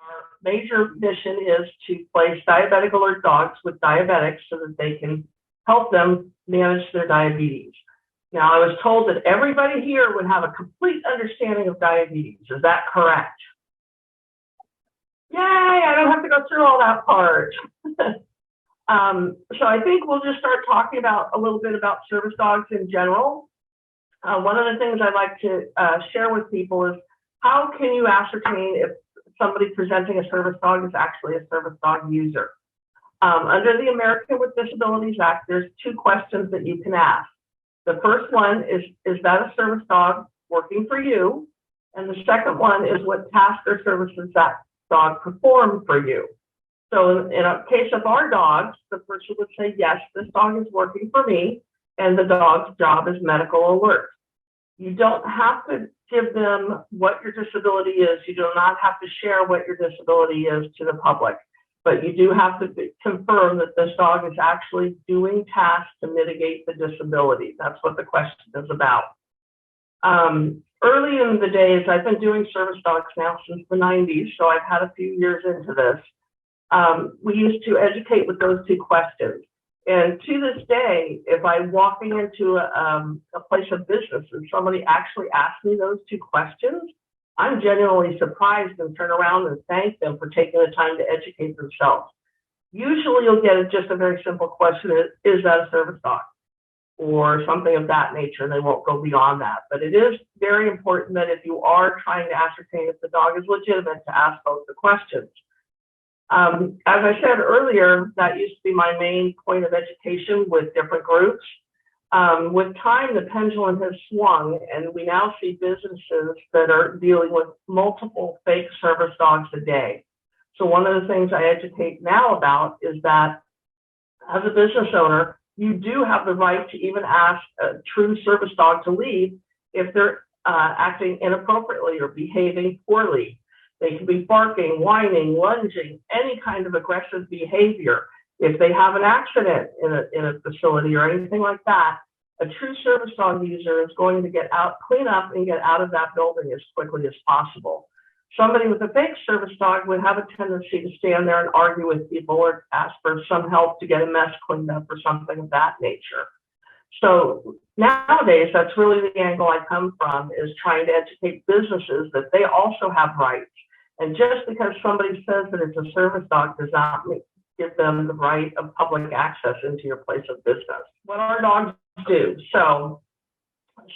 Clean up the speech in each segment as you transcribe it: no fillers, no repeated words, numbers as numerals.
Our major mission is to place diabetic alert dogs with diabetics so that they can help them manage their diabetes. Now, I was told that everybody here would have a complete understanding of diabetes. Is that correct? Yay, I don't have to go through all that part. So I think we'll just start talking about a little bit about service dogs in general. One of the things I'd like to share with people is how can you ascertain if somebody presenting a service dog is actually a service dog user? Under the American with Disabilities Act, there's 2 questions that you can ask. The first one is that a service dog working for you? And the second one is what task or services that dog performed for you. So in a case of our dogs, the person would say, yes, this dog is working for me, and the dog's job is medical alert. You don't have to give them what your disability is. You do not have to share what your disability is to the public, but you do have to confirm that this dog is actually doing tasks to mitigate the disability. That's what the question is about. Early in the days, I've been doing service dogs now since the 90s, so I've had a few years into this. We used to educate with those 2 questions. And to this day, if I'm walking into a place of business and somebody actually asks me those 2 questions, I'm genuinely surprised and turn around and thank them for taking the time to educate themselves. Usually you'll get just a very simple question, is that a service dog? Or something of that nature, and they won't go beyond that. But it is very important that if you are trying to ascertain if the dog is legitimate, to ask both the questions. As I said earlier, that used to be my main point of education with different groups. With time, the pendulum has swung, and we now see businesses that are dealing with multiple fake service dogs a day. So one of the things I educate now about is that as a business owner, you do have the right to even ask a true service dog to leave if they're acting inappropriately or behaving poorly. They can be barking, whining, lunging, any kind of aggressive behavior. If they have an accident in a facility or anything like that, a true service dog user is going to get out, clean up, and get out of that building as quickly as possible. Somebody with a fake service dog would have a tendency to stand there and argue with people or ask for some help to get a mess cleaned up or something of that nature. So nowadays, that's really the angle I come from, is trying to educate businesses that they also have rights. And just because somebody says that it's a service dog does not give them the right of public access into your place of business. What our dogs do. So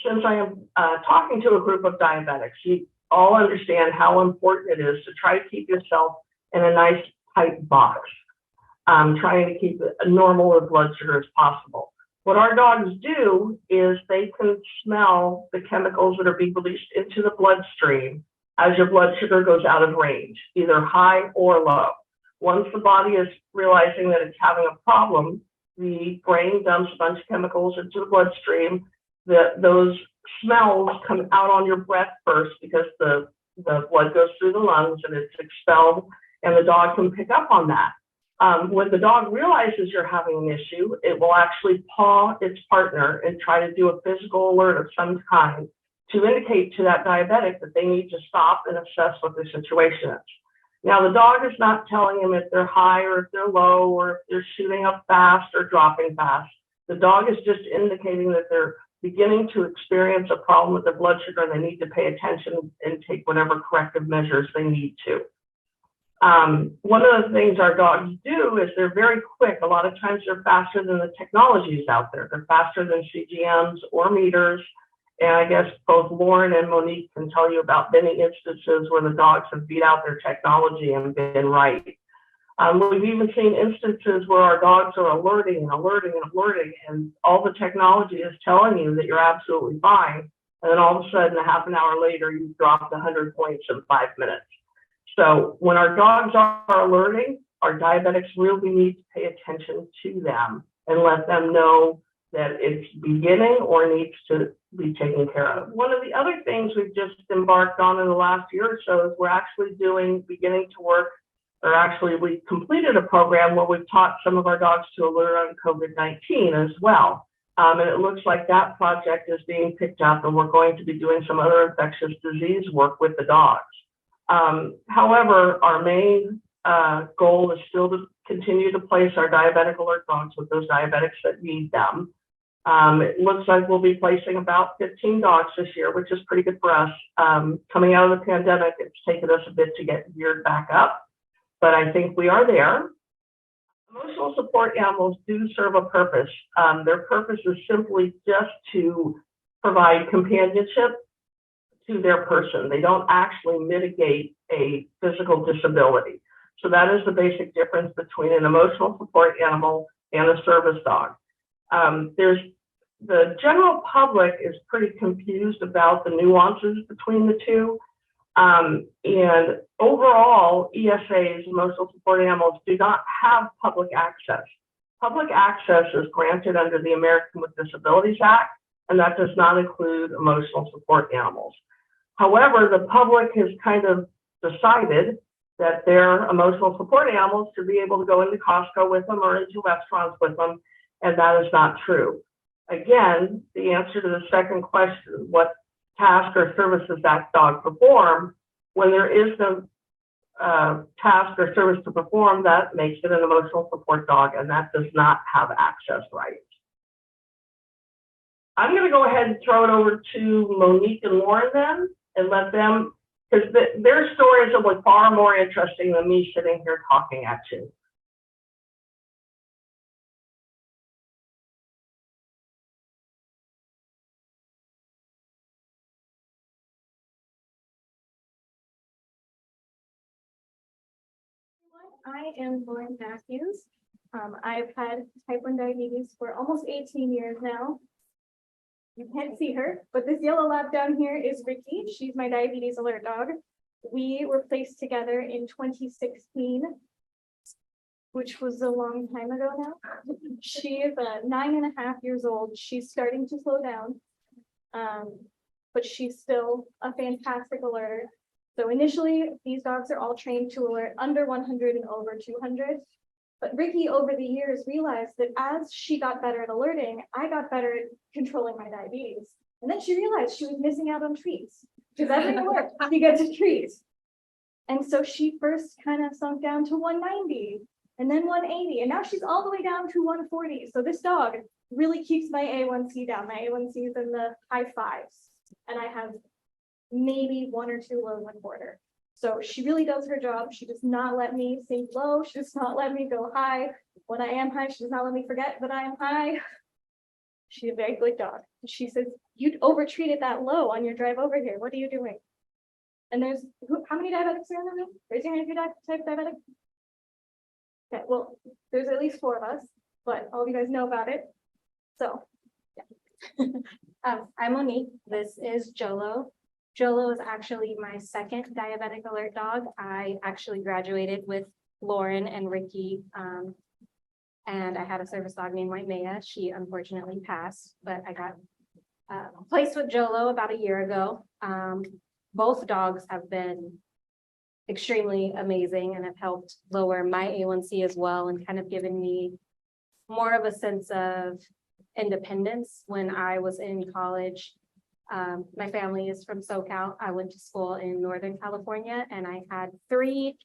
since I am talking to a group of diabetics, you all understand how important it is to try to keep yourself in a nice tight box, trying to keep it normal as blood sugar as possible. What our dogs do is they can smell the chemicals that are being released into the bloodstream as your blood sugar goes out of range, either high or low. Once the body is realizing that it's having a problem, the brain dumps a bunch of chemicals into the bloodstream. Those smells come out on your breath first because the blood goes through the lungs and it's expelled, and the dog can pick up on that. When the dog realizes you're having an issue, it will actually paw its partner and try to do a physical alert of some kind to indicate to that diabetic that they need to stop and assess what the situation is. Now, the dog is not telling them if they're high or if they're low or if they're shooting up fast or dropping fast. The dog is just indicating that they're beginning to experience a problem with their blood sugar and they need to pay attention and take whatever corrective measures they need to. One of the things our dogs do is they're very quick. A lot of times they're faster than the technologies out there. They're faster than CGMs or meters. And I guess both Lauren and Monique can tell you about many instances where the dogs have beat out their technology and been right. We've even seen instances where our dogs are alerting, and all the technology is telling you that you're absolutely fine. And then all of a sudden, a half an hour later, you've dropped 100 points in 5 minutes. So when our dogs are alerting, our diabetics really need to pay attention to them and let them know that it's beginning or needs to be taken care of. One of the other things we've just embarked on in the last year or so is we're actually beginning to work, or actually we completed a program where we've taught some of our dogs to alert on COVID-19 as well. And it looks like that project is being picked up, and we're going to be doing some other infectious disease work with the dogs. However, our main goal is still to continue to place our diabetic alert dogs with those diabetics that need them. It looks like we'll be placing about 15 dogs this year, which is pretty good for us. Coming out of the pandemic, it's taken us a bit to get geared back up, but I think we are there. Emotional support animals do serve a purpose. Their purpose is simply just to provide companionship to their person. They don't actually mitigate a physical disability. So that is the basic difference between an emotional support animal and a service dog. The general public is pretty confused about the nuances between the two. And overall, ESAs, emotional support animals, do not have public access. Public access is granted under the American with Disabilities Act, and that does not include emotional support animals. However, the public has kind of decided that their emotional support animals should be able to go into Costco with them or into restaurants with them, and that is not true. Again, the answer to the second question, what task or service does that dog perform? When there is no task or service to perform, that makes it an emotional support dog, and that does not have access rights. I'm going to go ahead and throw it over to Monique and Lauren then, and let them, because their stories are far more interesting than me sitting here talking at you. I am Lauren Matthews. I've had type 1 diabetes for almost 18 years now. You can't see her, but this yellow lab down here is Ricky. She's my diabetes alert dog. We were placed together in 2016, which was a long time ago now. She is 9.5 years old. She's starting to slow down, but she's still a fantastic alerter. So initially, these dogs are all trained to alert under 100 and over 200. But Ricky, over the years, realized that as she got better at alerting, I got better at controlling my diabetes. And then she realized she was missing out on treats. Because every alert, she gets a treat. And so she first kind of sunk down to 190, and then 180, and now she's all the way down to 140. So this dog really keeps my A1C down. My A1C is in the high 5s, and I have maybe 1 or 2 low 1/4. So she really does her job. She does not let me sink low. She does not let me go high. When I am high, she does not let me forget that I am high. She's a very good dog. She says, "You over-treated that low on your drive over here. What are you doing?" And there's, how many diabetics are in the room? Raise your hand if you're type diabetic. Okay, well, there's at least 4 of us, but all of you guys know about it. So, yeah. I'm Monique. This is Jolo. Jolo is actually my second diabetic alert dog. I actually graduated with Lauren and Ricky, and I had a service dog named White Maya. She unfortunately passed, but I got placed with Jolo about a year ago. Both dogs have been extremely amazing and have helped lower my A1C as well, and kind of given me more of a sense of independence when I was in college. My family is from SoCal. I went to school in Northern California, and I had 3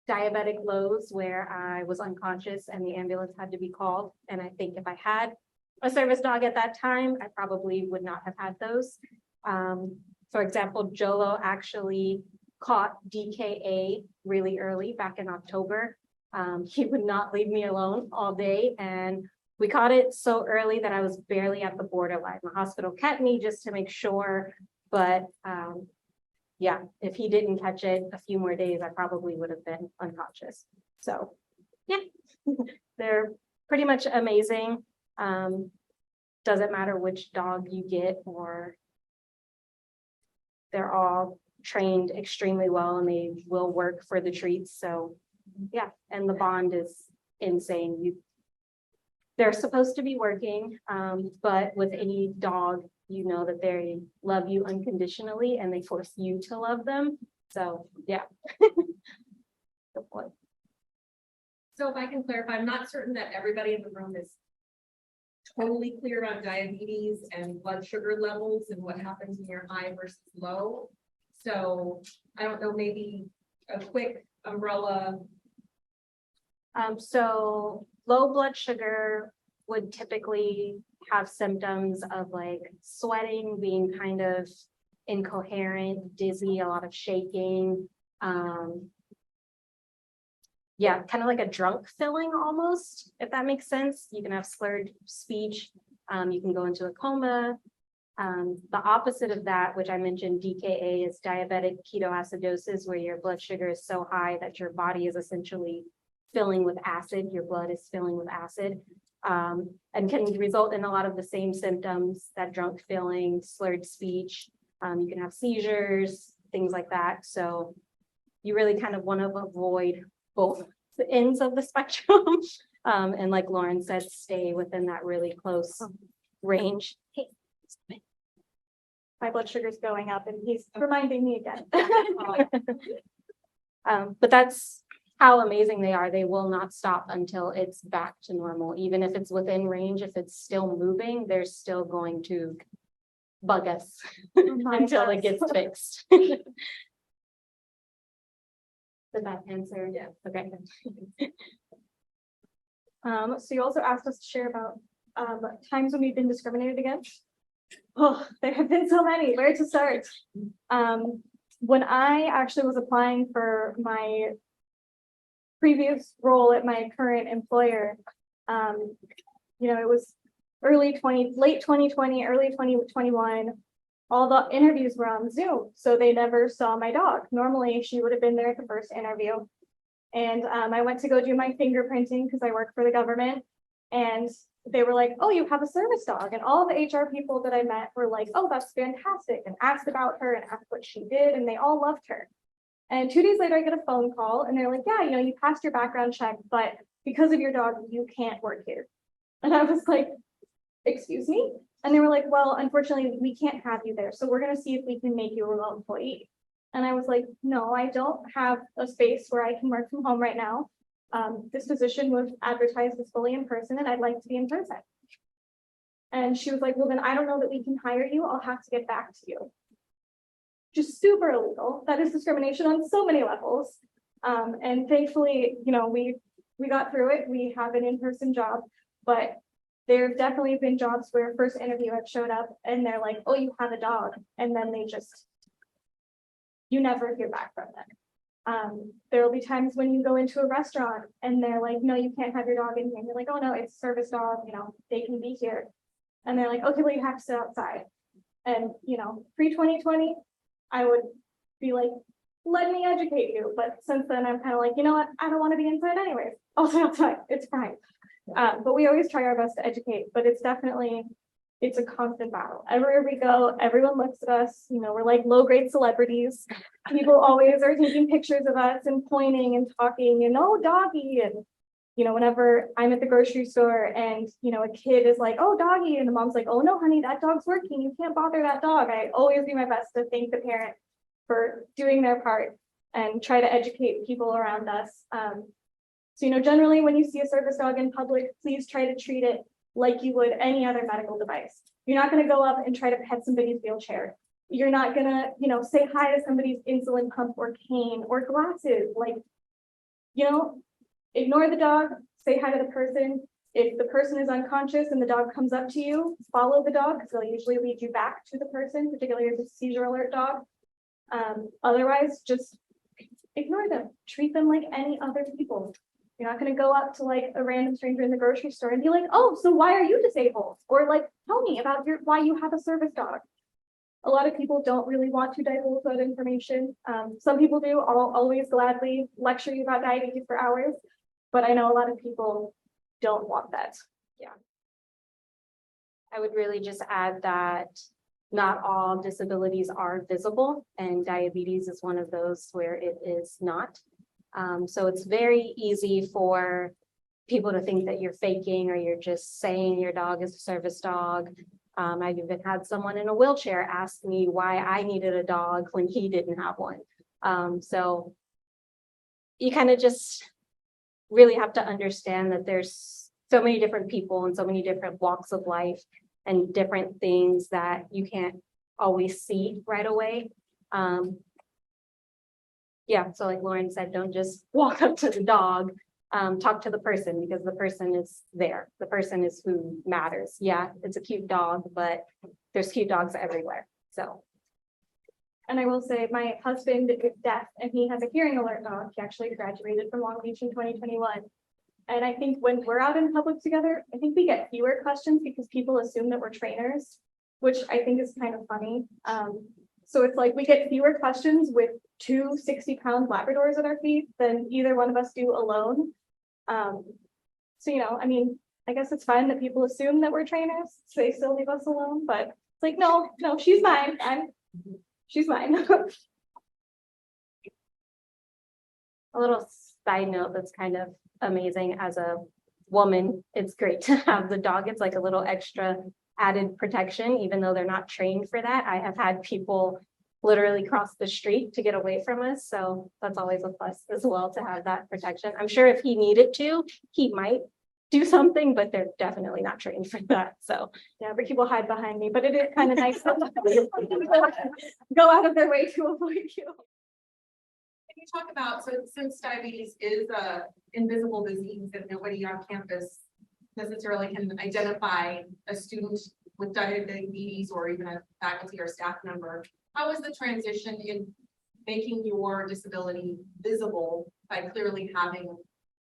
diabetic lows where I was unconscious and the ambulance had to be called. And I think if I had a service dog at that time, I probably would not have had those. For example, Jolo actually caught DKA really early back in October. He would not leave me alone all day, and we caught it so early that I was barely at the borderline. The hospital kept me just to make sure, but yeah, if he didn't catch it a few more days, I probably would have been unconscious. So yeah, they're pretty much amazing. Doesn't matter which dog you get, or they're all trained extremely well and they will work for the treats. So yeah, and the bond is insane. They're supposed to be working, but with any dog, you know that they love you unconditionally and they force you to love them. So yeah. So if I can clarify, I'm not certain that everybody in the room is totally clear on diabetes and blood sugar levels and what happens when you're high versus low. So I don't know, maybe a quick umbrella. So low blood sugar would typically have symptoms of like sweating, being kind of incoherent, dizzy, a lot of shaking. Yeah, kind of like a drunk feeling almost, if that makes sense. You can have slurred speech. You can go into a coma. The opposite of that, which I mentioned, DKA, is diabetic ketoacidosis, where your blood sugar is so high that your body is essentially filling with acid. Your blood is filling with acid, and can result in a lot of the same symptoms, that drunk feeling, slurred speech. You can have seizures, things like that. So you really kind of want to avoid both the ends of the spectrum. And like Lauren said, stay within that really close range. Hey. My blood sugar's going up and he's reminding me again. But that's how amazing they are. They will not stop until it's back to normal. Even if it's within range, if it's still moving, they're still going to bug us until it gets fixed. Did that answer? Yeah. Okay. So you also asked us to share about times when we've been discriminated against. Oh, there have been so many. Where to start? When I actually was applying for my previous role at my current employer, it was late 2020, early 2021. All the interviews were on Zoom, so they never saw my dog. Normally, she would have been there at the first interview. And I went to go do my fingerprinting because I work for the government. And they were like, oh, you have a service dog. And all the HR people that I met were like, oh, that's fantastic. And asked about her and asked what she did. And they all loved her. And 2 days later, I get a phone call and they're like, yeah, you passed your background check, but because of your dog, you can't work here. And I was like, excuse me? And they were like, well, unfortunately, we can't have you there. So we're going to see if we can make you a remote employee. And I was like, no, I don't have a space where I can work from home right now. This position was advertised as fully in person and I'd like to be in person. And she was like, well, then I don't know that we can hire you. I'll have to get back to you. Just super illegal. That is discrimination on so many levels. And thankfully, we got through it. We have an in-person job, but there have definitely been jobs where first interview I've showed up and they're like, oh, you have a dog. And then you never hear back from them. There will be times when you go into a restaurant and they're like, no, you can't have your dog in here. And you're like, oh no, it's a service dog, they can be here. And they're like, okay, well, you have to sit outside. And, pre-2020, I would be like, let me educate you. But since then, I'm kind of like, you know what? I don't want to be inside anyways. I'll sit outside. It's fine. But we always try our best to educate, but it's a constant battle. Everywhere we go, everyone looks at us, we're like low-grade celebrities. People always are taking pictures of us and pointing and talking and, oh, doggy. And, whenever I'm at the grocery store and, a kid is like, oh, doggy. And the mom's like, oh, no, honey, that dog's working. You can't bother that dog. I always do my best to thank the parent for doing their part and try to educate people around us. So, generally when you see a service dog in public, please try to treat it like you would any other medical device. You're not going to go up and try to pet somebody's wheelchair. You're not going to, say hi to somebody's insulin pump or cane or glasses. Ignore the dog, say hi to the person. If the person is unconscious and the dog comes up to you, follow the dog because they'll usually lead you back to the person, particularly if it's a seizure alert dog. Otherwise, just ignore them. Treat them like any other people. You're not going to go up to like a random stranger in the grocery store and be like, oh, so why are you disabled? Or like, tell me about why you have a service dog. A lot of people don't really want to divulge that information. Some people do. I'll always gladly lecture you about diabetes for hours, but I know a lot of people don't want that. Yeah. I would really just add that not all disabilities are visible, and diabetes is one of those where it is not. So it's very easy for people to think that you're faking or you're just saying your dog is a service dog. I've even had someone in a wheelchair ask me why I needed a dog when he didn't have one. So you kind of just really have to understand that there's so many different people and so many different walks of life and different things that you can't always see right away. Yeah, so like Lauren said, don't just walk up to the dog, talk to the person because the person is there. The person is who matters. Yeah, it's a cute dog, but there's cute dogs everywhere. So. And I will say my husband is deaf and he has a hearing alert dog. He actually graduated from Long Beach in 2021. And I think when we're out in public together, I think we get fewer questions because people assume that we're trainers, which I think is kind of funny. So it's like we get fewer questions with two 60-pound Labradors at our feet than either one of us do alone. So, you know, I mean, I guess it's fine that people assume that we're trainers, so they still leave us alone, but it's like, no, she's mine. She's mine. A little side note that's kind of amazing as a woman, it's great to have the dog. It's like a little extra added protection, even though they're not trained for that. I have had people literally cross the street to get away from us. So that's always a plus as well to have that protection. I'm sure if he needed to, he might do something, but they're definitely not trained for that. So yeah, Ricky will hide behind me, but it is kind of nice to go out of their way to avoid you. Can you talk about, so since diabetes is a invisible disease that nobody on campus necessarily can identify a student with diabetes or even a faculty or staff member, how is the transition in making your disability visible by clearly having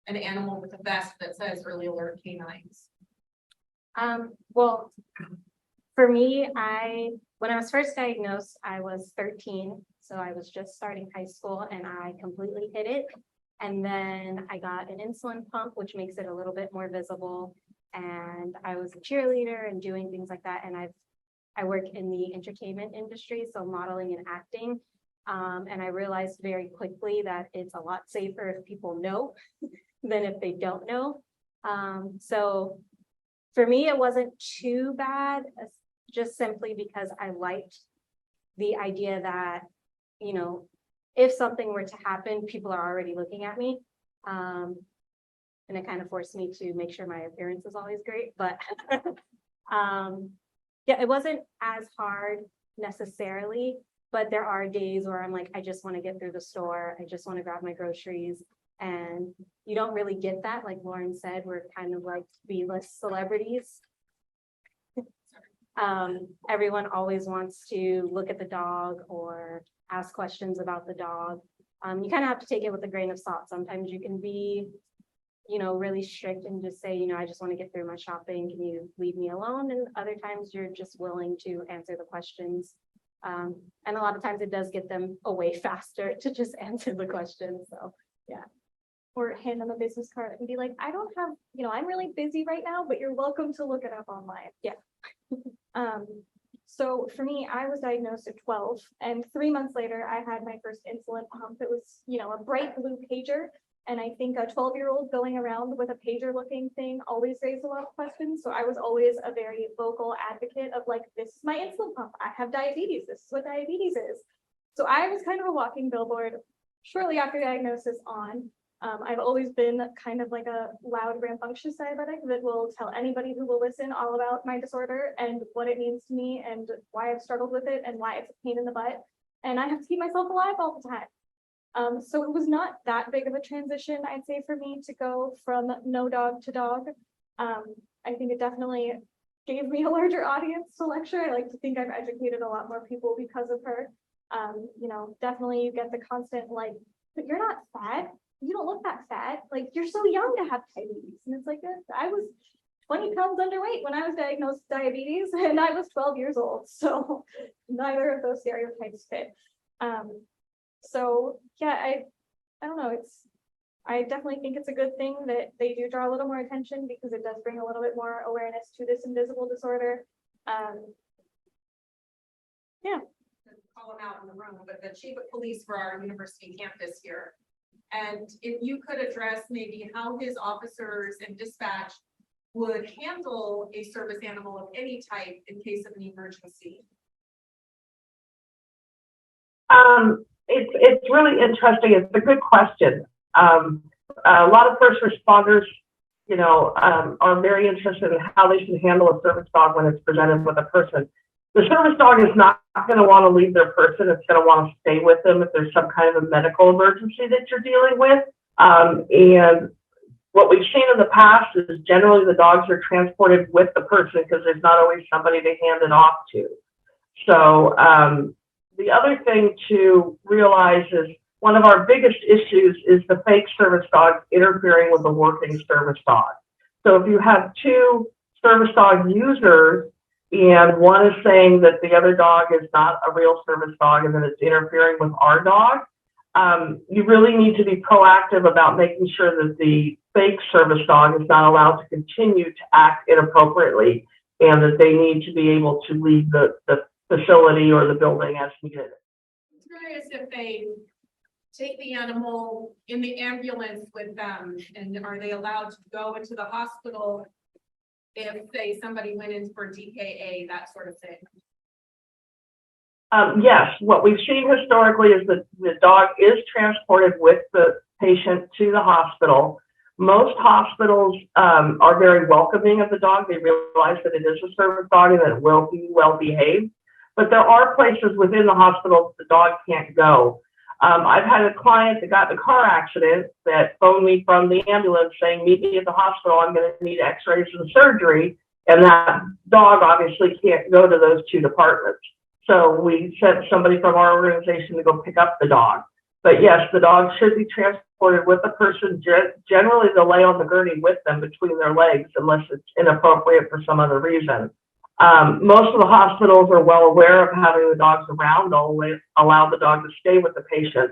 an animal with a vest that says Early Alert Canines? Well, for me, when I was first diagnosed, I was 13. So I was just starting high school and I completely hid it. And then I got an insulin pump, which makes it a little bit more visible. And I was a cheerleader and doing things like that. And I work in the entertainment industry, so modeling and acting. And I realized very quickly that it's a lot safer if people know than if they don't know. So for me, it wasn't too bad, just simply because I liked the idea that, you know, if something were to happen, people are already looking at me. And it kind of forced me to make sure my appearance is always great, but yeah, it wasn't as hard necessarily, but there are days where I'm like, I just want to get through the store. I just want to grab my groceries. And you don't really get that. Like Lauren said, we're kind of like B-list celebrities. Everyone always wants to look at the dog or ask questions about the dog. You kind of have to take it with a grain of salt. Sometimes you can be, you know, really strict and just say, you know, I just want to get through my shopping. Can you leave me alone? And other times you're just willing to answer the questions. And a lot of times it does get them away faster to just answer the questions. So, yeah. Or hand them a business card and be like, I don't have, you know, I'm really busy right now, but you're welcome to look it up online. Yeah. So for me, I was diagnosed at 12 and 3 months later, I had my first insulin pump. It was, you know, a bright blue pager. And I think a 12-year-old going around with a pager looking thing always raised a lot of questions. So I was always a very vocal advocate of like, this is my insulin pump. I have diabetes. This is what diabetes is. So I was kind of a walking billboard shortly after diagnosis on. I've always been kind of like a loud, rambunctious diabetic that will tell anybody who will listen all about my disorder and what it means to me and why I've struggled with it and why it's a pain in the butt. And I have to keep myself alive all the time. So it was not that big of a transition, I'd say, for me to go from no dog to dog. I think it definitely gave me a larger audience to lecture. I like to think I've educated a lot more people because of her. You know, definitely you get the constant like, but you're not fat. You don't look that fat. Like, you're so young to have diabetes. And it's like, I was 20 pounds underweight when I was diagnosed with diabetes and I was 12 years old. So neither of those stereotypes fit. So yeah, I don't know. I definitely think it's a good thing that they do draw a little more attention because it does bring a little bit more awareness to this invisible disorder. Yeah. Call them out in the room, but the chief of police for our university campus here. And if you could address maybe how his officers and dispatch would handle a service animal of any type in case of an emergency. It's really interesting. It's a good question. A lot of first responders, you know, are very interested in how they should handle a service dog when it's presented with a person. The service dog is not going to want to leave their person. It's going to want to stay with them if there's some kind of a medical emergency that you're dealing with. And what we've seen in the past is generally the dogs are transported with the person because there's not always somebody to hand it off to. So the other thing to realize is one of our biggest issues is the fake service dog interfering with the working service dog. So if you have two service dog users and one is saying that the other dog is not a real service dog and that it's interfering with our dog, you really need to be proactive about making sure that the fake service dog is not allowed to continue to act inappropriately and that they need to be able to leave the facility or the building as needed. I'm curious if they take the animal in the ambulance with them, and are they allowed to go into the hospital if, say, somebody went in for DKA, that sort of thing? Yes, what we've seen historically is that the dog is transported with the patient to the hospital. Most hospitals are very welcoming of the dog. They realize that it is a service dog and that it will be well behaved. But there are places within the hospital the dog can't go. I've had a client that got in a car accident that phoned me from the ambulance saying, meet me at the hospital, I'm going to need x-rays and surgery. And that dog obviously can't go to those two departments. So we sent somebody from our organization to go pick up the dog. But yes, the dog should be transported with the person. Generally, they'll lay on the gurney with them between their legs unless it's inappropriate for some other reason. Most of the hospitals are well aware of having the dogs around, allow the dog to stay with the patient.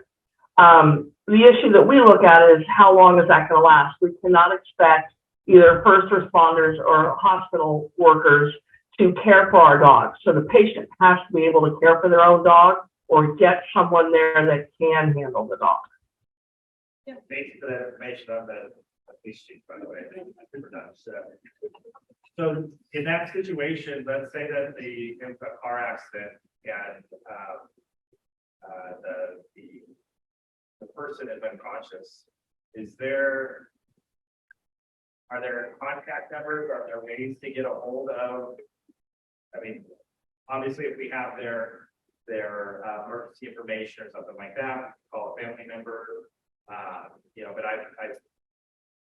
The issue that we look at is how long is that going to last? We cannot expect either first responders or hospital workers to care for our dogs. So the patient has to be able to care for their own dog or get someone there that can handle the dog. Thank you for that information on the police chief, by the way. So in that situation, let's say that the car accident and the person is unconscious. Are there contact numbers? Are there ways to get a hold of? I mean, obviously, if we have their emergency information or something like that, call a family member. But I've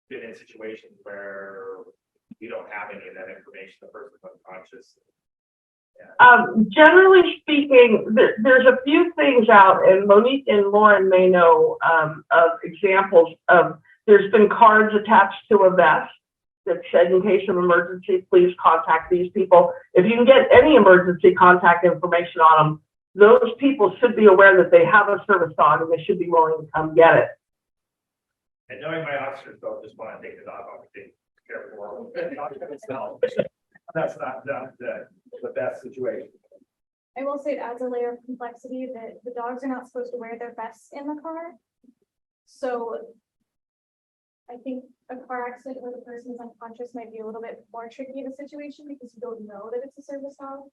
been in situations where you don't have any of that information. The person's unconscious. Yeah. Generally speaking, there's a few things out, and Monique and Lauren may know of examples of. There's been cards attached to a vest that said, in case of emergency, please contact these people. If you can get any emergency contact information on them, those people should be aware that they have a service dog and they should be willing to come get it. And knowing my officers don't just want to take the dog off and take care of that's not the best situation. I will say it adds a layer of complexity that the dogs are not supposed to wear their vests in the car. So I think a car accident where the person is unconscious might be a little bit more tricky of a situation because you don't know that it's a service dog.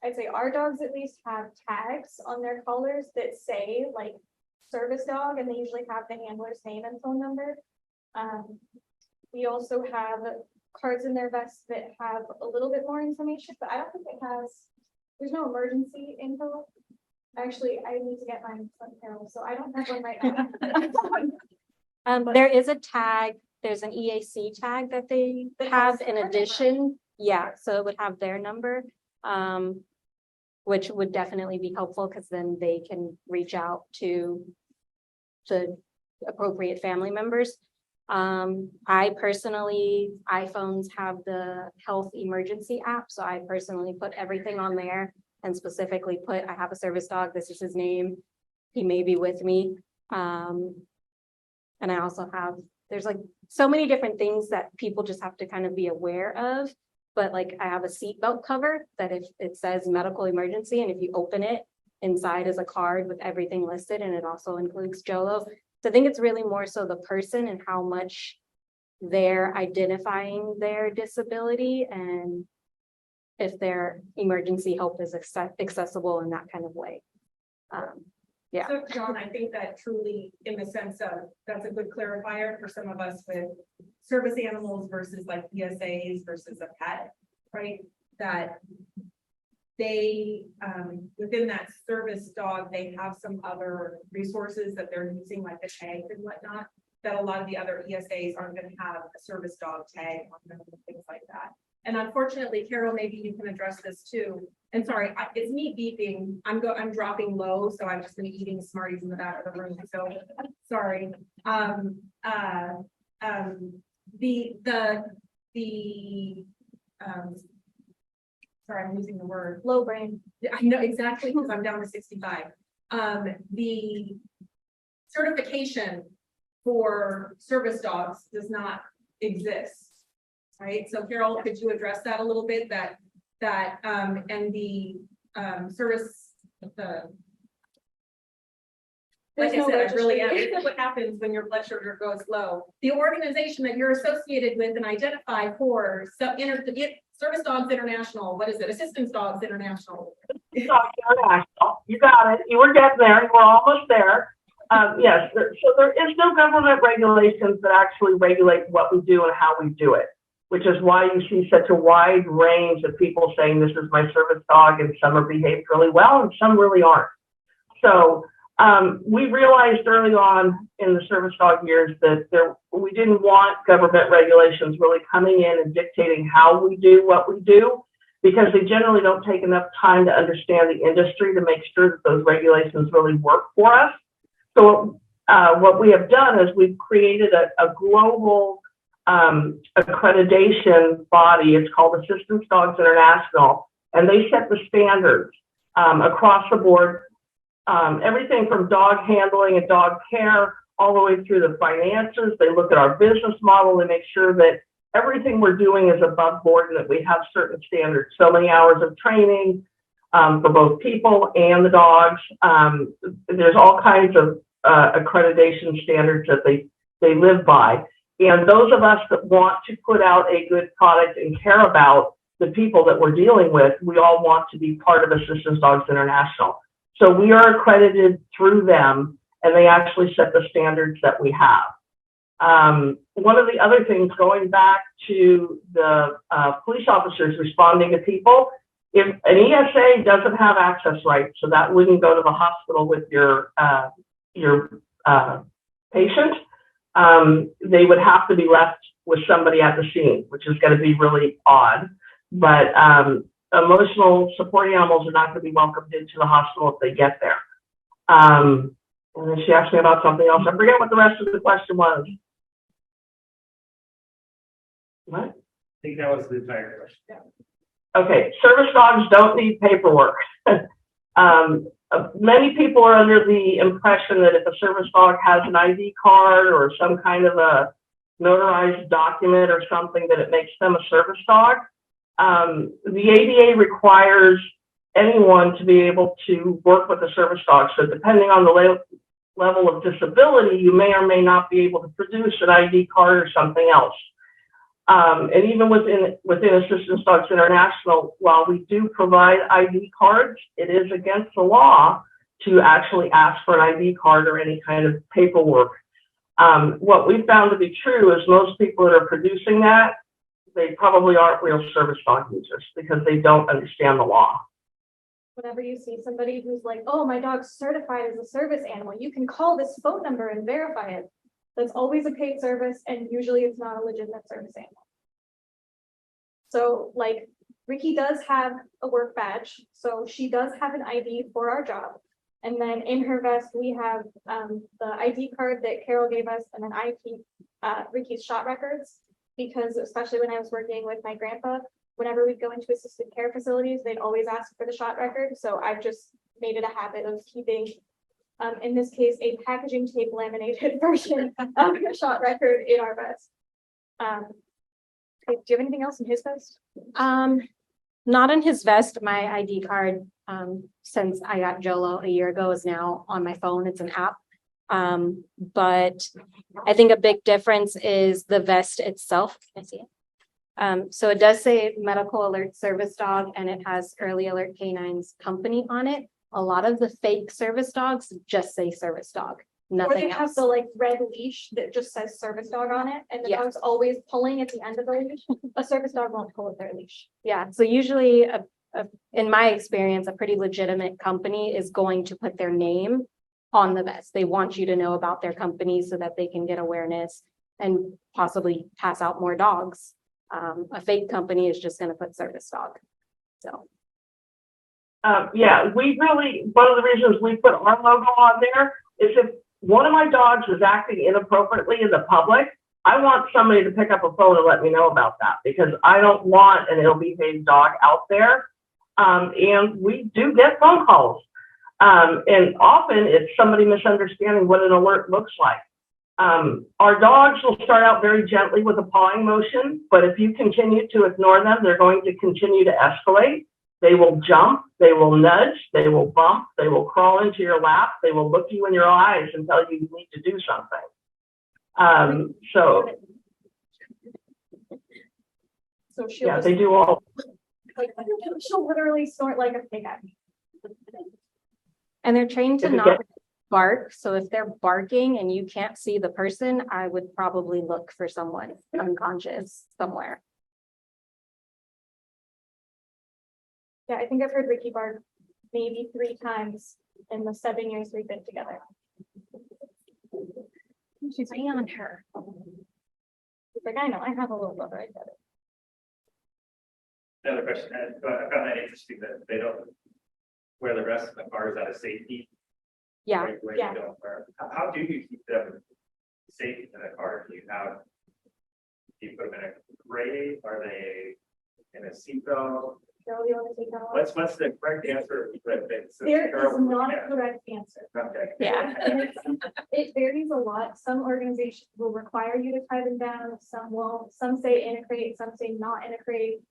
I'd say our dogs at least have tags on their collars that say like service dog, and they usually have the handler's name and phone number. We also have cards in their vests that have a little bit more information, but I don't think there's no emergency info. Actually, I need to get mine from Carol, so I don't have one right now. There is a tag, there's an EAC tag that they have in addition. Yeah, so it would have their number, which would definitely be helpful because then they can reach out to appropriate family members. I personally, iPhones have the health emergency app. So I personally put everything on there and specifically put, I have a service dog. This is his name. He may be with me. And I also have, there's like so many different things that people just have to kind of be aware of. But like I have a seatbelt cover that if it says medical emergency, and if you open it, inside is a card with everything listed, and it also includes Jolo. So I think it's really more so the person and how much they're identifying their disability and if their emergency help is accessible in that kind of way. Yeah. So John, I think that truly, in the sense of, that's a good clarifier for some of us with service animals versus like PSAs versus a pet, right? That they, within that service dog, they have some other resources that they're using, like the tags and whatnot, that a lot of the other ESAs aren't gonna have a service dog tag on them and things like that. And unfortunately, Carol, maybe you can address this too. And sorry, it's me beeping. I'm dropping low, so I've just been eating Smarties in the back of the room. So sorry. Sorry, I'm losing the word. Low brain. I know exactly, because I'm down to 65. The certification for service dogs does not exist. Right, so Carol, could you address that a little bit, and the service, like I said, I really am. This is what happens when your blood sugar goes low. The organization that you're associated with and identified for, Service Dogs International, what is it? Assistance Dogs International. Dogs International. You got it. You were getting there. You were almost there. Yes, so there is no government regulations that actually regulate what we do and how we do it, which is why you see such a wide range of people saying this is my service dog, and some are behaved really well and some really aren't. So we realized early on in the service dog years that we didn't want government regulations really coming in and dictating how we do what we do, because they generally don't take enough time to understand the industry to make sure that those regulations really work for us. So what we have done is we've created a global accreditation body. It's called Assistance Dogs International, and they set the standards across the board, everything from dog handling and dog care all the way through the finances. They look at our business model and make sure that everything we're doing is above board and that we have certain standards, so many hours of training for both people and the dogs. There's all kinds of accreditation standards that they live by. And those of us that want to put out a good product and care about the people that we're dealing with, we all want to be part of Assistance Dogs International. So we are accredited through them, and they actually set the standards that we have. One of the other things, going back to the police officers responding to people, if an ESA doesn't have access rights, so that wouldn't go to the hospital with your patient, they would have to be left with somebody at the scene, which is going to be really odd. But emotional support animals are not going to be welcomed into the hospital if they get there. And then she asked me about something else. I forget what the rest of the question was. What? I think that was the entire question. Yeah. Okay, service dogs don't need paperwork. Many people are under the impression that if a service dog has an ID card or some kind of a notarized document or something, that it makes them a service dog. The ADA requires anyone to be able to work with a service dog. So depending on the level of disability, you may or may not be able to produce an ID card or something else. And even within Assistance Dogs International, while we do provide ID cards, it is against the law to actually ask for an ID card or any kind of paperwork. What we found to be true is most people that are producing that, they probably aren't real service dog users because they don't understand the law. Whenever you see somebody who's like, oh, my dog's certified as a service animal, you can call this phone number and verify it. That's always a paid service, and usually it's not a legitimate service animal. So like Ricky does have a work badge, so she does have an ID for our job. And then in her vest, we have the ID card that Carol gave us, and then I keep Ricky's shot records, because especially when I was working with my grandpa, whenever we'd go into assisted care facilities, they'd always ask for the shot record. So I've just made it a habit of keeping, in this case, a packaging tape laminated version of your shot record in our vest. Do you have anything else in his vest? Not in his vest. My ID card, since I got Jolo a year ago, is now on my phone. It's an app. But I think a big difference is the vest itself. Can I see it? So it does say Medical Alert Service Dog, and it has Early Alert Canines Company on it. A lot of the fake service dogs just say service dog, Or nothing they have else. the like red leash that just says service dog on it, and the Yeah. dog's always pulling at the end of the leash. A service dog won't pull at their leash. Yeah, so usually in my experience, a pretty legitimate company is going to put their name on the vest. They want you to know about their company so that they can get awareness and possibly pass out more dogs. A fake company is just going to put service dog. So. Yeah, we really, one of the reasons we put our logo on there is if one of my dogs is acting inappropriately in the public, I want somebody to pick up a phone and let me know about that, because I don't want an ill-behaved dog out there. And we do get phone calls. And often it's somebody misunderstanding what an alert looks like. Our dogs will start out very gently with a pawing motion, but if you continue to ignore them, they're going to continue to escalate. They will jump, they will nudge, they will bump, they will crawl into your lap, they will look you in your eyes and tell you need to do something. So she'll yeah, just, they do all. like, she'll literally snort like a pig at me. And they're trained to If it not bark. So if they're barking and you can't see the person, I would probably look for someone unconscious somewhere. Yeah, I think I've heard Ricky bark maybe 3 times in the 7 years we've been together. She's on her. He's like, I know, I have a little brother, I get it. Another question, I found that interesting that they don't wear the rest of the cars out of safety. Yeah. Where Yeah. they don't wear. How do you keep them safe in a car? Do you put them in a crate? Are they in a seatbelt? Cheryl, do you want to take that one? What's the correct answer? There is not a correct answer. Okay. Yeah. It varies a lot. Some organizations will require you to tie them down, some won't. Some say in a crate, some say not in a crate.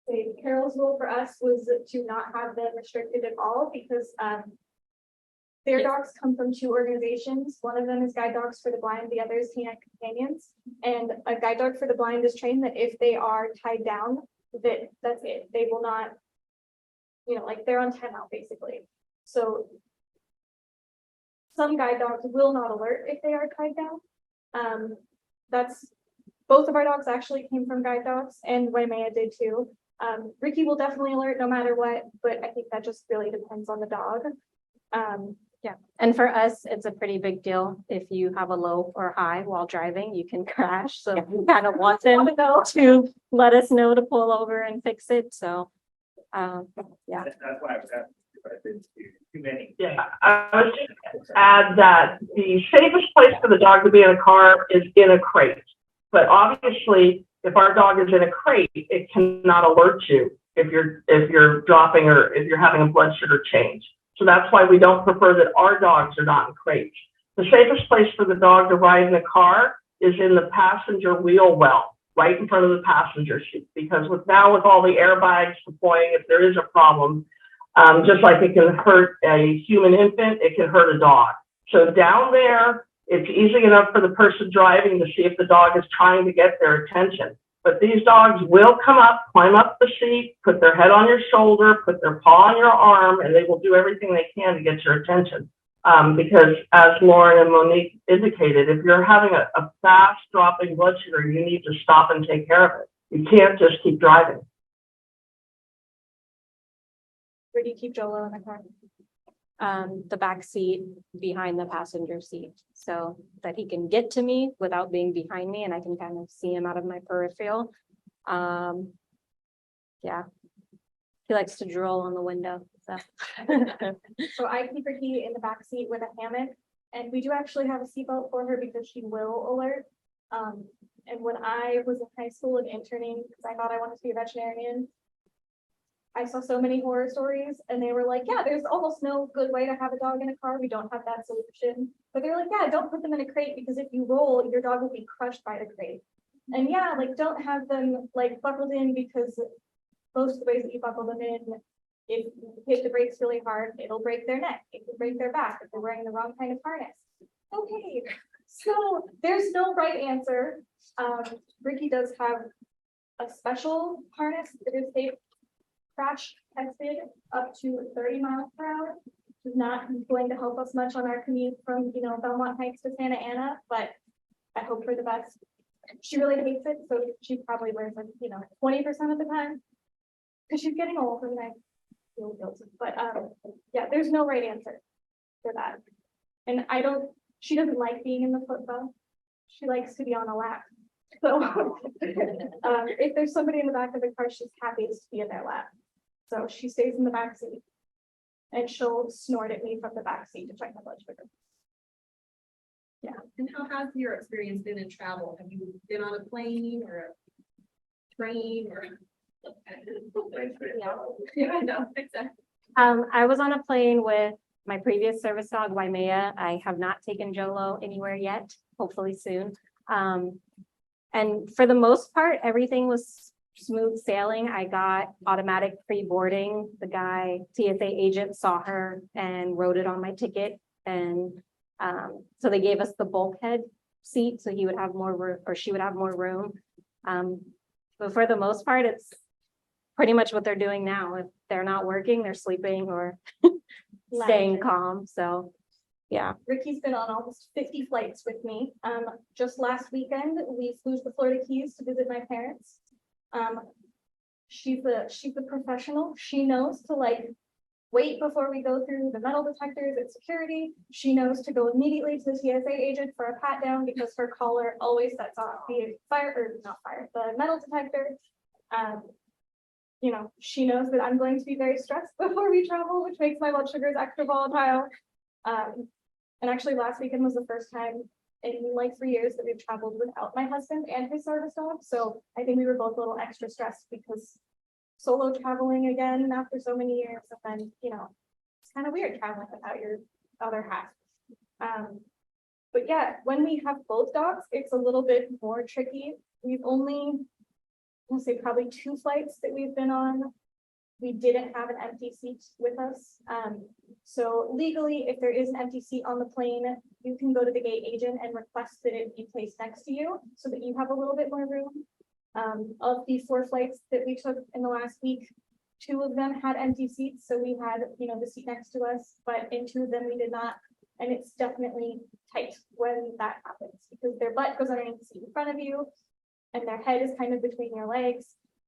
Say Carol's rule for us was to not have them restricted at all because their dogs come from 2 organizations. One of them is Guide Dogs for the Blind, the other is Canine Companions. And a Guide Dog for the Blind is trained that if they are tied down, that's it. They will not, like they're on timeout basically. So some guide dogs will not alert if they are tied down. That's both of our dogs actually came from guide dogs, and Waimea did too. Ricky will definitely alert no matter what, but I think that just really depends on the dog. Yeah. And for us, it's a pretty big deal. If you have a low or high while driving, you can crash. So we kind of want them to let us know to pull over and fix it. So, yeah. That's why I was asking, but I've been to too many. Yeah, I was just to add that the safest place for the dog to be in a car is in a crate. But obviously, if our dog is in a crate, it cannot alert you if you're dropping or if you're having a blood sugar change. So that's why we don't prefer that our dogs are not in crates. The safest place for the dog to ride in a car is in the passenger wheel well, right in front of the passenger seat. Because with all the airbags deploying, if there is a problem, just like it can hurt a human infant, it can hurt a dog. So down there, it's easy enough for the person driving to see if the dog is trying to get their attention. But these dogs will come up, climb up the seat, put their head on your shoulder, put their paw on your arm, and they will do everything they can to get your attention. Because as Lauren and Monique indicated, if you're having a fast dropping blood sugar, you need to stop and take care of it. You can't just keep driving. Where do you keep Jolo in the car? The back seat behind the passenger seat so that he can get to me without being behind me and I can kind of see him out of my peripheral. Yeah. He likes to drool on the window. So, So I keep Ricky in the back seat with a hammock, and we do actually have a seatbelt for her because she will alert. And when I was in high school and interning, because I thought I wanted to be a veterinarian, I saw so many horror stories and they were like, yeah, there's almost no good way to have a dog in a car. We don't have that solution. But they're like, yeah, don't put them in a crate because if you roll, your dog will be crushed by the crate. And yeah, like don't have them like buckled in because most of the ways that you buckle them in, if you hit the brakes really hard, it'll break their neck. It can break their back if they're wearing the wrong kind of harness. Okay, so there's no right answer. Ricky does have a special harness that is safe crash tested up to 30 miles per hour. Which is not going to help us much on our commute from, Belmont Heights to Santa Ana, but I hope for the best. She really hates it, so she probably wears it, 20% of the time. because she's getting old and I feel guilty, but, yeah, there's no right answer for that. And she doesn't like being in the foot though. She likes to be on a lap. So, if there's somebody in the back of the car, she's happiest to be in their lap. So she stays in the back seat. And she'll snort at me from the back seat to check my blood sugar. And how has your experience been in travel? Have you been on a plane or a train or? Yeah, no, exactly. I was on a plane with my previous service dog, Waimea. I have not taken Jolo anywhere yet, hopefully soon. And for the most part, everything was smooth sailing. I got automatic pre-boarding. The guy, TSA agent, saw her and wrote it on my ticket. And so they gave us the bulkhead seat, so he would have more room, or she would have more room. But for the most part, it's pretty much what they're doing now. If they're not working, they're sleeping or staying calm. So, yeah. Ricky's been on almost 50 flights with me. Just last weekend, we flew to the Florida Keys to visit my parents. She's a professional. She knows to wait before we go through the metal detectors at security. She knows to go immediately to the TSA agent for a pat down because her collar always sets off the the metal detector. She knows that I'm going to be very stressed before we travel, which makes my blood sugars extra volatile. And actually last weekend was the first time in 3 years that we've traveled without my husband and his service dog. So I think we were both a little extra stressed because solo traveling again after so many years, and then, it's kind of weird traveling without your other half. But yeah, when we have both dogs, it's a little bit more tricky. We've only, I'll say probably 2 flights that we've been on. We didn't have an empty seat with us. So legally, if there is an empty seat on the plane, you can go to the gate agent and request that it be placed next to you so that you have a little bit more room. Of the 4 flights that we took in the last week, 2 of them had empty seats. So we had, the seat next to us, but in 2 of them we did not. And it's definitely tight when that happens because their butt goes underneath the seat in front of you and their head is kind of between your legs.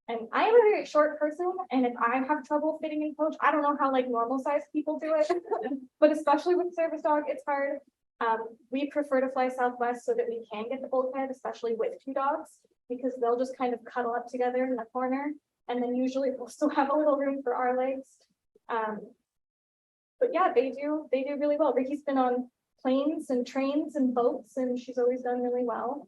And I am a very short person, and if I have trouble fitting in coach, I don't know how normal sized people do it, but especially with service dog, it's hard. We prefer to fly Southwest so that we can get the bulkhead, especially with 2 dogs, because they'll just kind of cuddle up together in the corner, and then usually we'll still have a little room for our legs. But yeah, they do really well. Ricky's been on planes and trains and boats, and she's always done really well.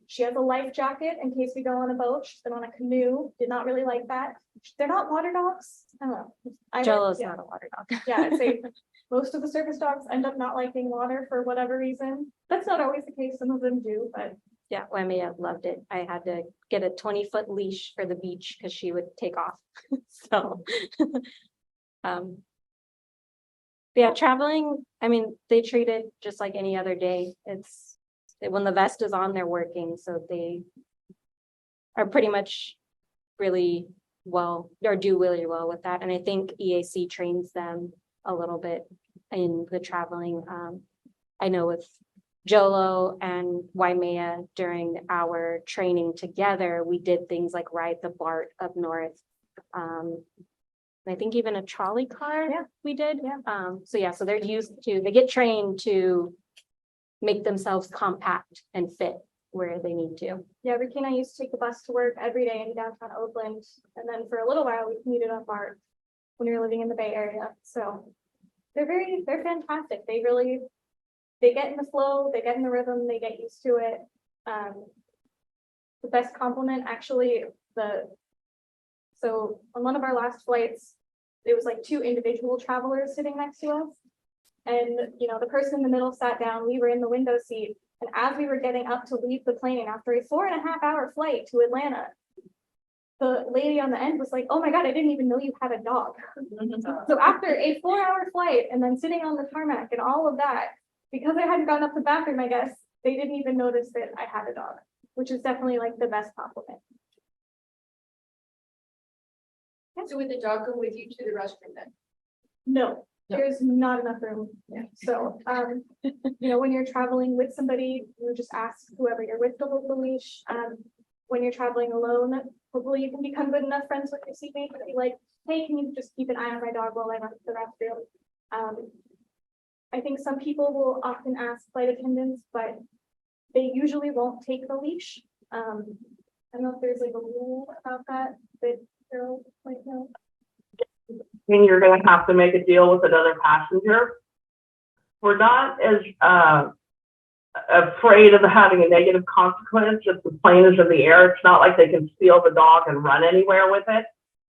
She has a life jacket in case we go on a boat. She's been on a canoe, did not really like that. They're not water dogs. I don't know. Jolo's not a water dog. Yeah, I'd say most of the service dogs end up not liking water for whatever reason. That's not always the case. Some of them do, but Yeah, Waimea loved it. I had to get a 20-foot leash for the beach because she would take off. So, yeah, traveling, I mean, they treat it just like any other day. It's when the vest is on, they're working. So they are pretty much really well, or do really well with that. And I think EAC trains them a little bit in the traveling. I know with Jolo and Waimea during our training together, we did things like ride the BART up north. I think even a trolley car we did. So they're used to, they get trained to make themselves compact and fit where they need to. yeah, Ricky and I used to take the bus to work every day in downtown Oakland. And then for a little while, we commuted on BART when we were living in the Bay Area. So they're fantastic. They get in the flow, they get in the rhythm, they get used to it. The best compliment, actually, so on one of our last flights, it was 2 individual travelers sitting next to us. And, the person in the middle sat down, we were in the window seat. And as we were getting up to leave the plane after a 4.5-hour flight to Atlanta, the lady on the end was like, "Oh my God, I didn't even know you had a dog." So after a 4-hour flight and then sitting on the tarmac and all of that, because I hadn't gone up the bathroom, I guess, they didn't even notice that I had a dog, which is definitely the best compliment. So would the dog go with you to the restroom then? No, there's not enough room. So, when you're traveling with somebody, you just ask whoever you're with to hold the leash. When you're traveling alone, hopefully you can become good enough friends with your seatmate to be like, hey, can you just keep an eye on my dog while I run to the restroom? I think some people will often ask flight attendants, but they usually won't take the leash. I don't know if there's like a rule about that, but Carol might know. And you're gonna have to make a deal with another passenger. We're not as afraid of having a negative consequence if the plane is in the air. It's not like they can steal the dog and run anywhere with it.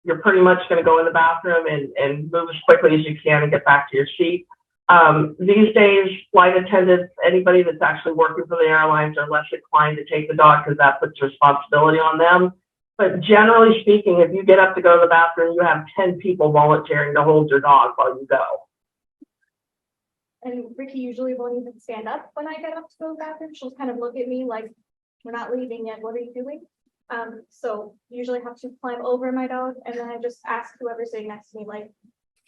You're pretty much gonna go in the bathroom and move as quickly as you can and get back to your seat. These days, flight attendants, anybody that's actually working for the airlines are less inclined to take the dog because that puts responsibility on them. But generally speaking, if you get up to go to the bathroom, you have 10 people volunteering to hold your dog while you go. And Ricky usually won't even stand up when I get up to go to the bathroom. She'll kind of look at me like, we're not leaving yet, what are you doing? So usually have to climb over my dog, and then I just ask whoever's sitting next to me, like,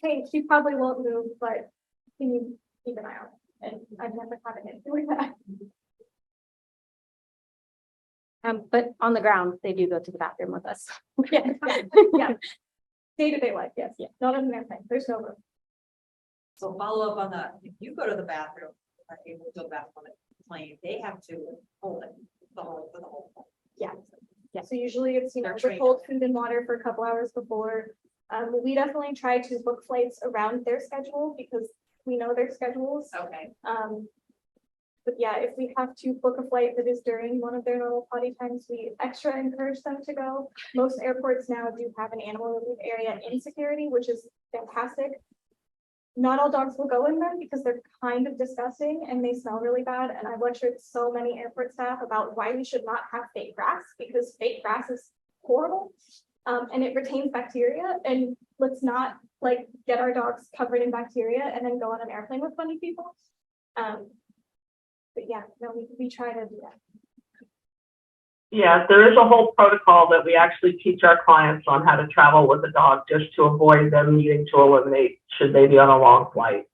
hey, she probably won't move, but can you keep an eye on it? And I've never had an issue with that. But on the ground, they do go to the bathroom with us. Yeah, yeah. Day-to-day life, yes, yeah, not on an airplane, there's no room. So follow up on that, if you go to the bathroom, like able to go to the bathroom on the plane, they have to hold it for the whole time. Yeah. Yeah. So usually it's, They're with trained. cold food and water for a couple hours before. We definitely try to book flights around their schedule because we know their schedules. Okay. But yeah, if we have to book a flight that is during one of their normal potty times, we extra encourage them to go. Most airports now do have an animal relief area in security, which is fantastic. Not all dogs will go in them because they're kind of disgusting and they smell really bad. And I've lectured so many airport staff about why we should not have fake grass, because fake grass is horrible. And it retains bacteria, and let's not like get our dogs covered in bacteria and then go on an airplane with funny people. But yeah, no, we try to do that. Yeah, there is a whole protocol that we actually teach our clients on how to travel with a dog just to avoid them needing to eliminate should they be on a long flight.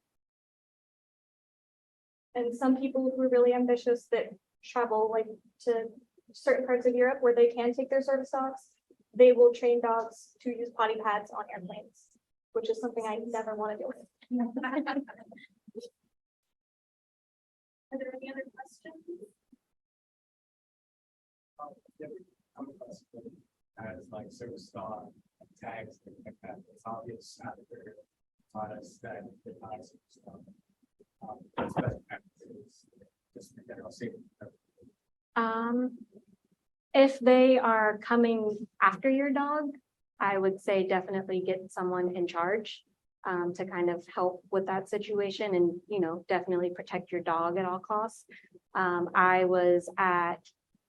And some people who are really ambitious that travel like to certain parts of Europe where they can take their service dogs, they will train dogs to use potty pads on airplanes, which is something I never want to do. Are there any other questions? As like service dog tags, things like that, it's obvious out there, products that the dogs stuff. That's best practices, just for general safety. If they are coming after your dog, I would say definitely get someone in charge to kind of help with that situation and, you know, definitely protect your dog at all costs. I was at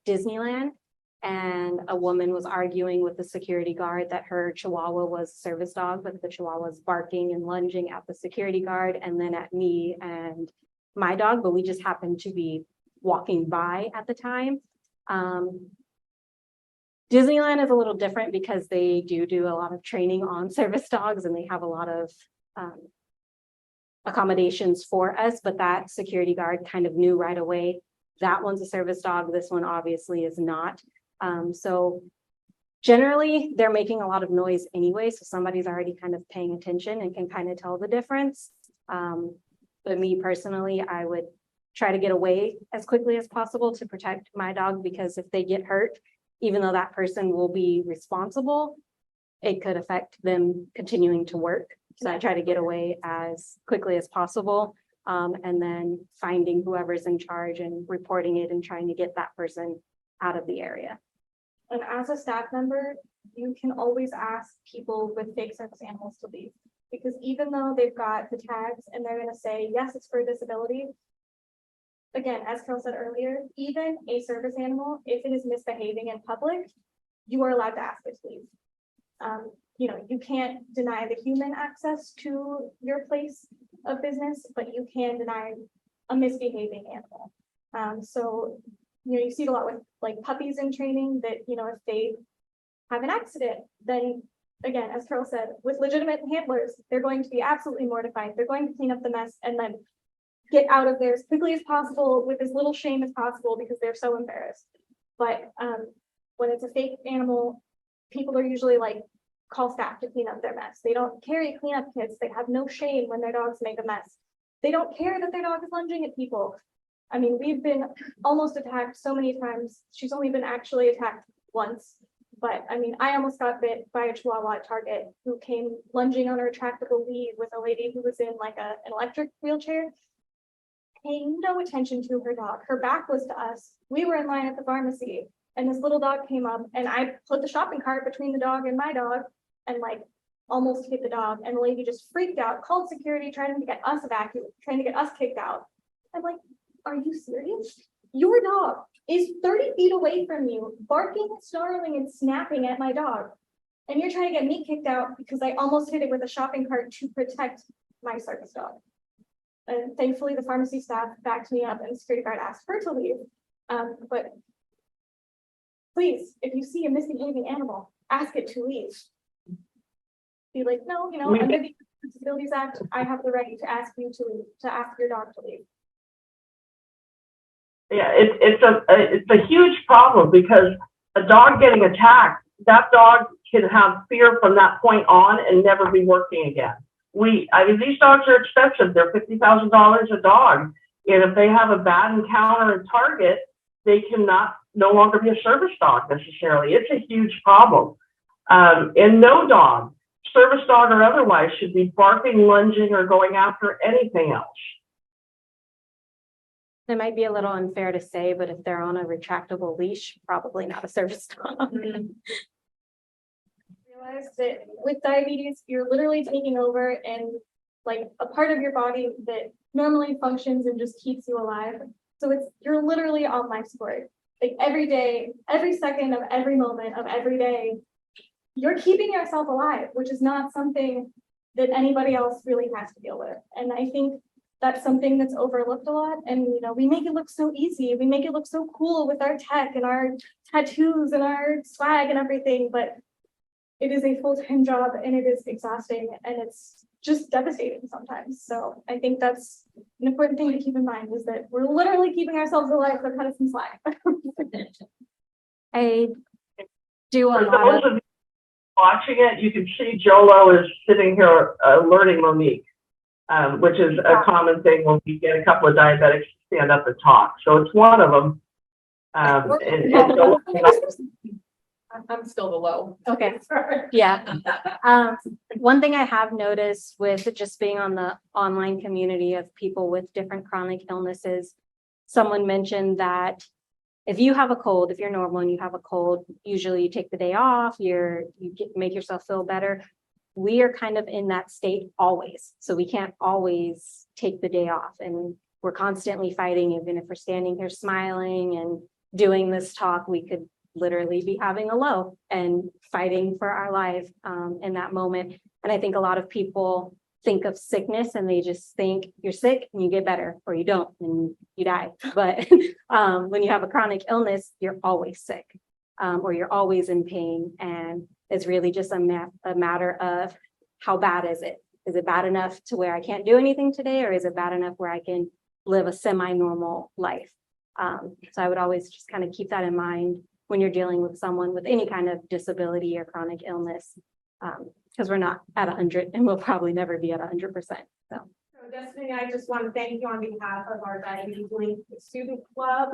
Disneyland and a woman was arguing with the security guard that her Chihuahua was a service dog, but the Chihuahua was barking and lunging at the security guard and then at me and my dog, but we just happened to be walking by at the time. Disneyland is a little different because they do a lot of training on service dogs and they have a lot of accommodations for us, but that security guard kind of knew right away that one's a service dog. This one obviously is not. So generally they're making a lot of noise anyway. So somebody's already kind of paying attention and can kind of tell the difference. But me personally, I would try to get away as quickly as possible to protect my dog, because if they get hurt, even though that person will be responsible, it could affect them continuing to work. So I try to get away as quickly as possible. And then finding whoever's in charge and reporting it and trying to get that person out of the area. And as a staff member, you can always ask people with fake service animals to leave. Because even though they've got the tags and they're going to say, yes, it's for disability. Again, as Carol said earlier, even a service animal, if it is misbehaving in public, you are allowed to ask it to leave. You know, you can't deny the human access to your place of business, but you can deny a misbehaving animal. So, you know, you see it a lot with like puppies in training that, you know, if they have an accident, then again, as Carol said, with legitimate handlers, they're going to be absolutely mortified. They're going to clean up the mess and then get out of there as quickly as possible with as little shame as possible because they're so embarrassed. But when it's a fake animal, people are usually like, call staff to clean up their mess. They don't carry cleanup kits. They have no shame when their dogs make a mess. They don't care that their dog is lunging at people. I mean, we've been almost attacked so many times. She's only been actually attacked once. But I mean, I almost got bit by a Chihuahua at Target who came lunging on a retractable lead with a lady who was in like an electric wheelchair, paying no attention to her dog. Her back was to us. We were in line at the pharmacy and this little dog came up and I put the shopping cart between the dog and my dog and like almost hit the dog. And the lady just freaked out, called security, trying to get us evacuated, trying to get us kicked out. I'm like, are you serious? Your dog is 30 feet away from you, barking, snarling, and snapping at my dog. And you're trying to get me kicked out because I almost hit it with a shopping cart to protect my service dog. And thankfully, the pharmacy staff backed me up and the security guard asked her to leave. But please, if you see a misbehaving animal, ask it to leave. Be like, no, you know, under the Disabilities Act, I have the right to ask you to leave, to ask your dog to leave. Yeah, it's a huge problem because a dog getting attacked, that dog can have fear from that point on and never be working again. I mean, these dogs are expensive. They're $50,000 a dog. And if they have a bad encounter at Target, they cannot no longer be a service dog necessarily. It's a huge problem. And no dog, service dog or otherwise, should be barking, lunging, or going after anything else. It might be a little unfair to say, but if they're on a retractable leash, probably not a service dog. Realize that with diabetes, you're literally taking over and like a part of your body that normally functions and just keeps you alive. So you're literally on life support. Like every day, every second of every moment of every day, you're keeping yourself alive, which is not something that anybody else really has to deal with. And I think that's something that's overlooked a lot. And, you know, we make it look so easy. We make it look so cool with our tech and our tattoos and our swag and everything. But it is a full-time job and it is exhausting and it's just devastating sometimes. So I think that's an important thing to keep in mind is that we're literally keeping ourselves alive, so cut us some slack. I do a For lot those of you watching it, you can see Jolo is sitting here alerting Monique, which is a common thing when we get a couple of diabetics to stand up and talk. So it's one of them. And Jolo, I'm still the low. Okay. Yeah. One thing I have noticed with just being on the online community of people with different chronic illnesses, someone mentioned that if you have a cold, if you're normal and you have a cold, usually you take the day off, make yourself feel better. We are kind of in that state always. So we can't always take the day off and we're constantly fighting. Even if we're standing here smiling and doing this talk, we could literally be having a low and fighting for our life in that moment. And I think a lot of people think of sickness and they just think you're sick and you get better or you don't and you die. But when you have a chronic illness, you're always sick or you're always in pain. And it's really just a matter of how bad is it? Is it bad enough to where I can't do anything today? Or is it bad enough where I can live a semi-normal life? So I would always just kind of keep that in mind when you're dealing with someone with any kind of disability or chronic illness, because we're not at 100 and we'll probably never be at 100%. So Destiny, I just want to thank you on behalf of our Diabetes Link Student Club.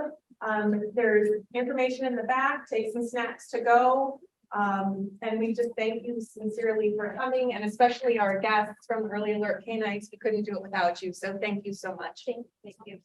There's information in the back, take some snacks to go. And we just thank you sincerely for coming and especially our guests from Early Alert Canines. We couldn't do it without you. So thank you so much. thank you.